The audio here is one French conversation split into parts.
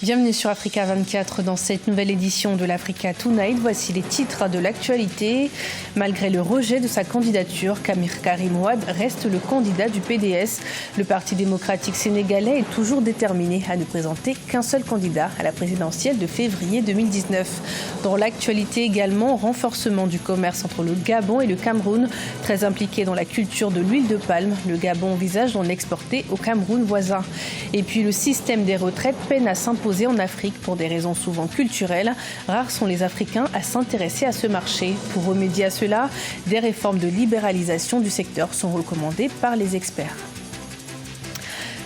Bienvenue sur Africa 24 dans cette nouvelle édition de l'Africa Tonight. Voici les titres de l'actualité. Malgré le rejet de sa candidature, Karim Wade reste le candidat du PDS. Le Parti démocratique sénégalais est toujours déterminé à ne présenter qu'un seul candidat à la présidentielle de février 2019. Dans l'actualité également, renforcement du commerce entre le Gabon et le Cameroun. Très impliqué dans la culture de l'huile de palme, le Gabon envisage d'en exporter au Cameroun voisin. Et puis le système des retraites peine à s'imposer en Afrique pour des raisons souvent culturelles. Rares sont les Africains à s'intéresser à ce marché. Pour remédier à cela, des réformes de libéralisation du secteur sont recommandées par les experts.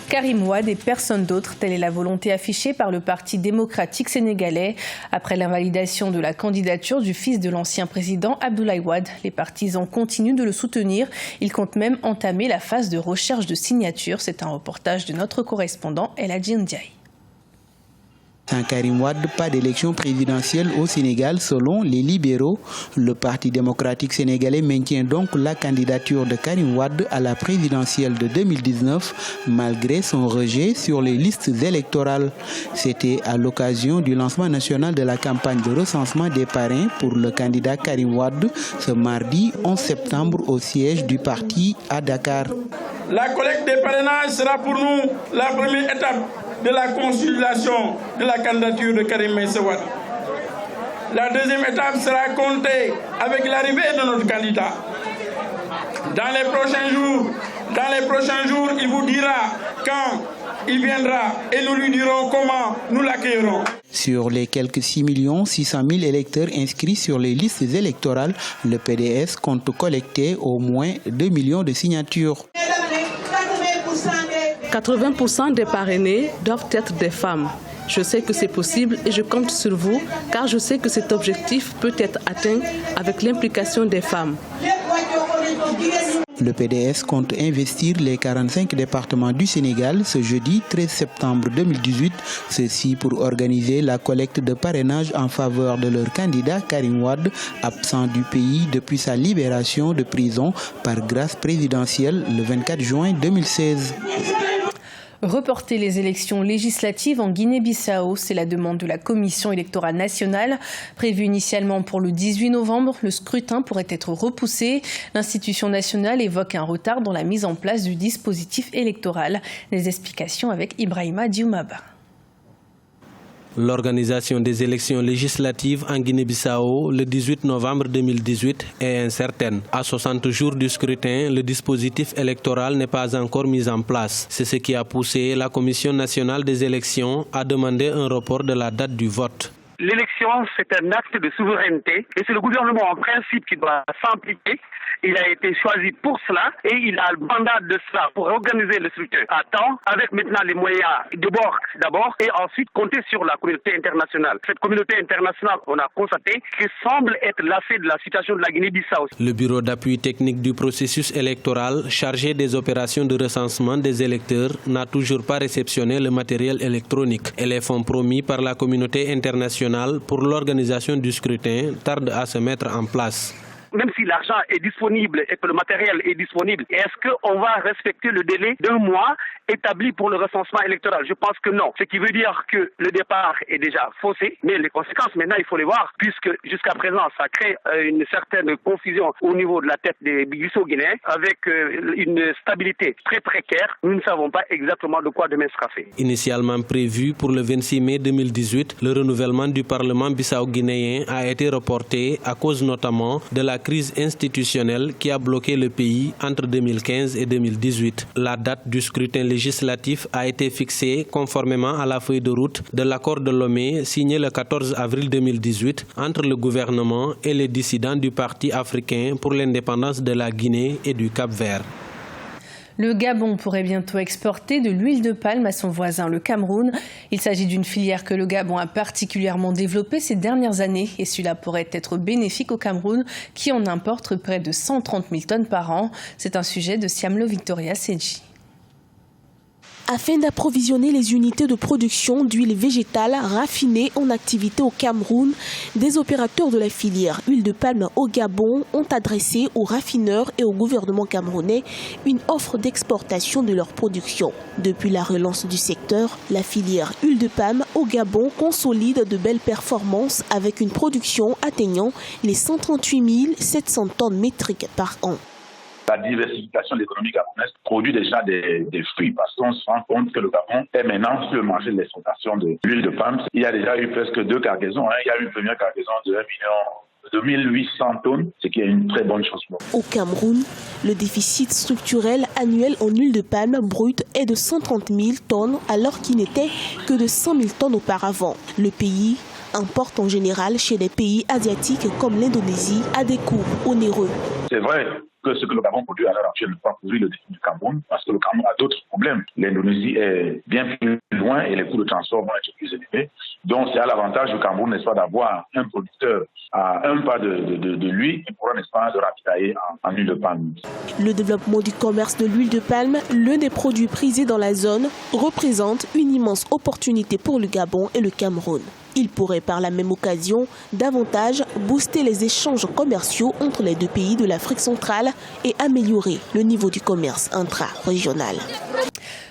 Karim Wade et personne d'autre, telle est la volonté affichée par le Parti démocratique sénégalais. Après l'invalidation de la candidature du fils de l'ancien président Abdoulaye Wade, les partisans continuent de le soutenir. Ils comptent même entamer la phase de recherche de signatures. C'est un reportage de notre correspondant El Hadji Ndiaye. Sans Karim Wade, pas d'élection présidentielle au Sénégal selon les libéraux. Le Parti démocratique sénégalais maintient donc la candidature de Karim Wade à la présidentielle de 2019 malgré son rejet sur les listes électorales. C'était à l'occasion du lancement national de la campagne de recensement des parrains pour le candidat Karim Wade ce mardi 11 septembre au siège du parti à Dakar. La collecte des parrainages sera pour nous la première étape de la consolidation de la candidature de Karim Wade. La deuxième étape sera comptée avec l'arrivée de notre candidat. Dans les prochains jours, il vous dira quand il viendra et nous lui dirons comment nous l'accueillerons. Sur les quelques 6 600 000 électeurs inscrits sur les listes électorales, le PDS compte collecter au moins 2 millions de signatures. 80% des parrainés doivent être des femmes. Je sais que c'est possible et je compte sur vous car je sais que cet objectif peut être atteint avec l'implication des femmes. Le PDS compte investir les 45 départements du Sénégal ce jeudi 13 septembre 2018, ceci pour organiser la collecte de parrainage en faveur de leur candidat Karim Wade, absent du pays depuis sa libération de prison par grâce présidentielle le 24 juin 2016. Reporter les élections législatives en Guinée-Bissau, c'est la demande de la Commission électorale nationale. Prévue initialement pour le 18 novembre, le scrutin pourrait être repoussé. L'institution nationale évoque un retard dans la mise en place du dispositif électoral. Les explications avec Ibrahima Dioumaba. L'organisation des élections législatives en Guinée-Bissau le 18 novembre 2018 est incertaine. À 60 jours du scrutin, le dispositif électoral n'est pas encore mis en place. C'est ce qui a poussé la Commission nationale des élections à demander un report de la date du vote. L'élection, c'est un acte de souveraineté et c'est le gouvernement en principe qui doit s'impliquer. Il a été choisi pour cela et il a le mandat de cela pour organiser le scrutin à temps, avec maintenant les moyens de bord d'abord et ensuite compter sur la communauté internationale. Cette communauté internationale, on a constaté qu'elle semble être lassée de la situation de la Guinée-Bissau. Le bureau d'appui technique du processus électoral chargé des opérations de recensement des électeurs n'a toujours pas réceptionné le matériel électronique et les fonds promis par la communauté internationale pour l'organisation du scrutin tardent à se mettre en place. Même si l'argent est disponible et que le matériel est disponible, est-ce qu'on va respecter le délai d'1 mois établi pour le recensement électoral? Je pense que non. Ce qui veut dire que le départ est déjà faussé, mais les conséquences, maintenant, il faut les voir, puisque jusqu'à présent, ça crée une certaine confusion au niveau de la tête des Bissau-Guinéens, avec une stabilité très précaire. Nous ne savons pas exactement de quoi demain sera fait. Initialement prévu pour le 26 mai 2018, le renouvellement du Parlement bissau-guinéen a été reporté à cause notamment de la crise institutionnelle qui a bloqué le pays entre 2015 et 2018. La date du scrutin législatif a été fixée conformément à la feuille de route de l'accord de Lomé signé le 14 avril 2018 entre le gouvernement et les dissidents du Parti africain pour l'indépendance de la Guinée et du Cap-Vert. Le Gabon pourrait bientôt exporter de l'huile de palme à son voisin, le Cameroun. Il s'agit d'une filière que le Gabon a particulièrement développée ces dernières années et cela pourrait être bénéfique au Cameroun qui en importe près de 130 000 tonnes par an. C'est un sujet de Siamlo Victoria Seji. afin d'approvisionner les unités de production d'huile végétale raffinée en activité au Cameroun. Des opérateurs de la filière huile de palme au Gabon ont adressé aux raffineurs et au gouvernement camerounais une offre d'exportation de leur production. Depuis la relance du secteur, la filière huile de palme au Gabon consolide de belles performances avec une production atteignant les 138 700 tonnes métriques par an. La diversification de l'économie gabonaise produit déjà des fruits parce qu'on se rend compte que le Gabon est maintenant sur le marché de l'exportation de l'huile de palme. Il y a déjà eu presque 2 cargaisons. Il y a eu une première cargaison de 1800 tonnes, ce qui est une très bonne chose. Au Cameroun, le déficit structurel annuel en huile de palme brute est de 130 000 tonnes alors qu'il n'était que de 100 000 tonnes auparavant. Le pays importe en général chez les pays asiatiques comme l'Indonésie à des coûts onéreux. C'est vrai que ce que le Gabon produit à l'heure actuelle ne peut pas couvrir le déficit du Cameroun parce que le Cameroun a d'autres problèmes. L'Indonésie est bien plus loin et les coûts de transport vont être plus élevés. Donc c'est à l'avantage du Cameroun, n'est-ce pas, d'avoir un producteur à un pas de lui qui pourra, n'est-ce pas, se ravitailler en huile de palme. Le développement du commerce de l'huile de palme, l'un des produits prisés dans la zone, représente une immense opportunité pour le Gabon et le Cameroun. Il pourrait par la même occasion davantage booster les échanges commerciaux entre les deux pays de l'Afrique centrale et améliorer le niveau du commerce intra-régional.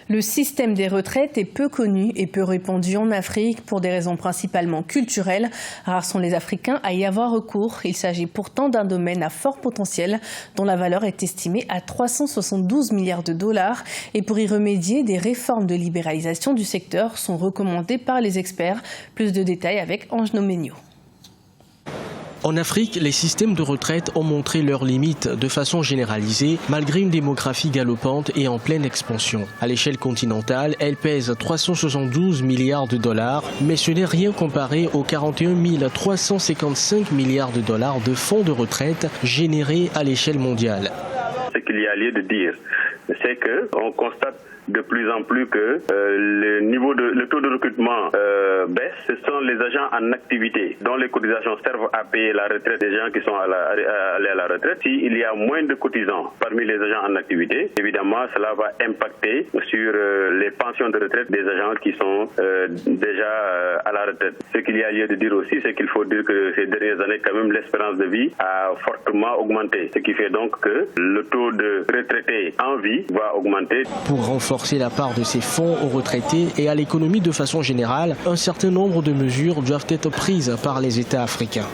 Le système des retraites est peu connu et peu répandu en Afrique pour des raisons principalement culturelles. Rares sont les Africains à y avoir recours. Il s'agit pourtant d'un domaine à fort potentiel dont la valeur est estimée à 372 milliards de dollars. Et pour y remédier, des réformes de libéralisation du secteur sont recommandées par les experts. Plus de détails avec Ange Nomenio. En Afrique, les systèmes de retraite ont montré leurs limites de façon généralisée, malgré une démographie galopante et en pleine expansion. À l'échelle continentale, elle pèse 372 milliards de dollars, mais ce n'est rien comparé aux 41 355 milliards de dollars de fonds de retraite générés à l'échelle mondiale. Ce qu'il y a lieu de dire, c'est qu'on constate de plus en plus que le taux de recrutement baisse. Ce sont les agents en activité dont les cotisations servent à payer la retraite des gens qui sont allés à la retraite. S'il y a moins de cotisants parmi les agents en activité, évidemment cela va impacter sur les pensions de retraite des agents qui sont déjà à la retraite. Ce qu'il y a lieu de dire aussi, c'est qu'il faut dire que ces dernières années, quand même, l'espérance de vie a fortement augmenté. Ce qui fait donc que le taux de retraités en vie va augmenter. Pour renforcer la part de ces fonds aux retraités et à l'économie de façon générale, un certain nombre de mesures doivent être prises par les États africains.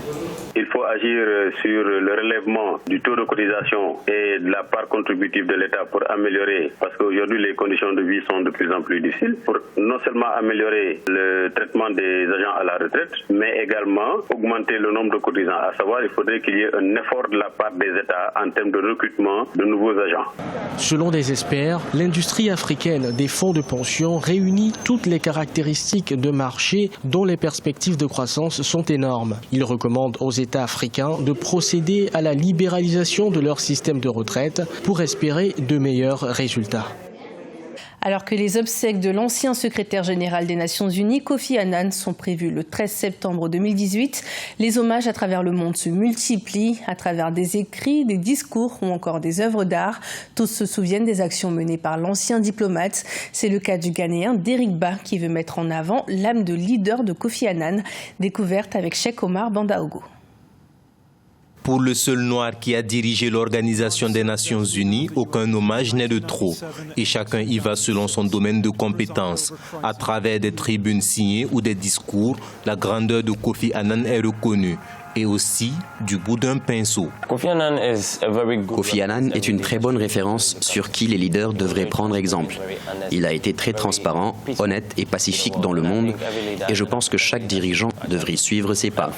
Il faut agir sur le relèvement du taux de cotisation et de la part contributive de l'État pour améliorer, parce qu'aujourd'hui les conditions de vie sont de plus en plus difficiles, pour non seulement améliorer le traitement des agents à la retraite, mais également augmenter le nombre de cotisants. À savoir, il faudrait qu'il y ait un effort de la part des États en termes de recrutement de nouveaux agents. Selon des experts, l'industrie africaine des fonds de pension réunit toutes les caractéristiques de marché dont les perspectives de croissance sont énormes. Ils recommandent aux États africains de procéder à la libéralisation de leur système de retraite pour espérer de meilleurs résultats. Alors que les obsèques de l'ancien secrétaire général des Nations Unies, Kofi Annan, sont prévues le 13 septembre 2018, les hommages à travers le monde se multiplient à travers des écrits, des discours ou encore des œuvres d'art. Tous se souviennent des actions menées par l'ancien diplomate. C'est le cas du Ghanéen Derrick Bah qui veut mettre en avant l'âme de leader de Kofi Annan, découverte avec Cheikh Omar Bandaogo. Pour le seul noir qui a dirigé l'Organisation des Nations Unies, aucun hommage n'est de trop. Et chacun y va selon son domaine de compétence. À travers des tribunes signées ou des discours, la grandeur de Kofi Annan est reconnue. Et aussi du bout d'un pinceau. Kofi Annan est une très bonne référence sur qui les leaders devraient prendre exemple. Il a été très transparent, honnête et pacifique dans le monde, et je pense que chaque dirigeant devrait suivre ses pas.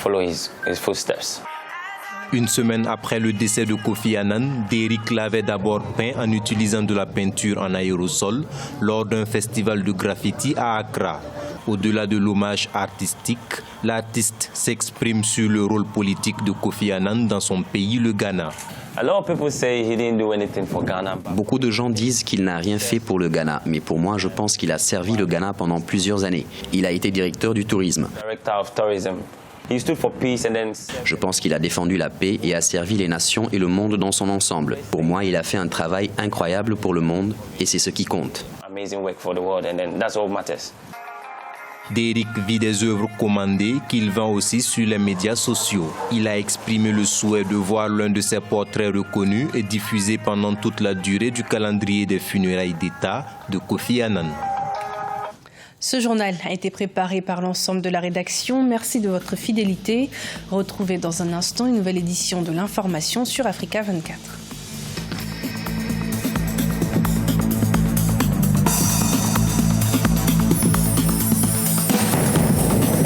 Une semaine après le décès de Kofi Annan, Derrick l'avait d'abord peint en utilisant de la peinture en aérosol lors d'un festival de graffiti à Accra. Au-delà de l'hommage artistique, l'artiste s'exprime sur le rôle politique de Kofi Annan dans son pays, le Ghana. Beaucoup de gens disent qu'il n'a rien fait pour le Ghana, mais pour moi, je pense qu'il a servi le Ghana pendant plusieurs années. Il a été directeur du tourisme. Je pense qu'il a défendu la paix et a servi les nations et le monde dans son ensemble. Pour moi, il a fait un travail incroyable pour le monde et c'est ce qui compte. Derrick vit des œuvres commandées qu'il vend aussi sur les médias sociaux. Il a exprimé le souhait de voir l'un de ses portraits reconnus et diffusé pendant toute la durée du calendrier des funérailles d'État de Kofi Annan. Ce journal a été préparé par l'ensemble de la rédaction. Merci de votre fidélité. Retrouvez dans un instant une nouvelle édition de l'information sur Africa 24.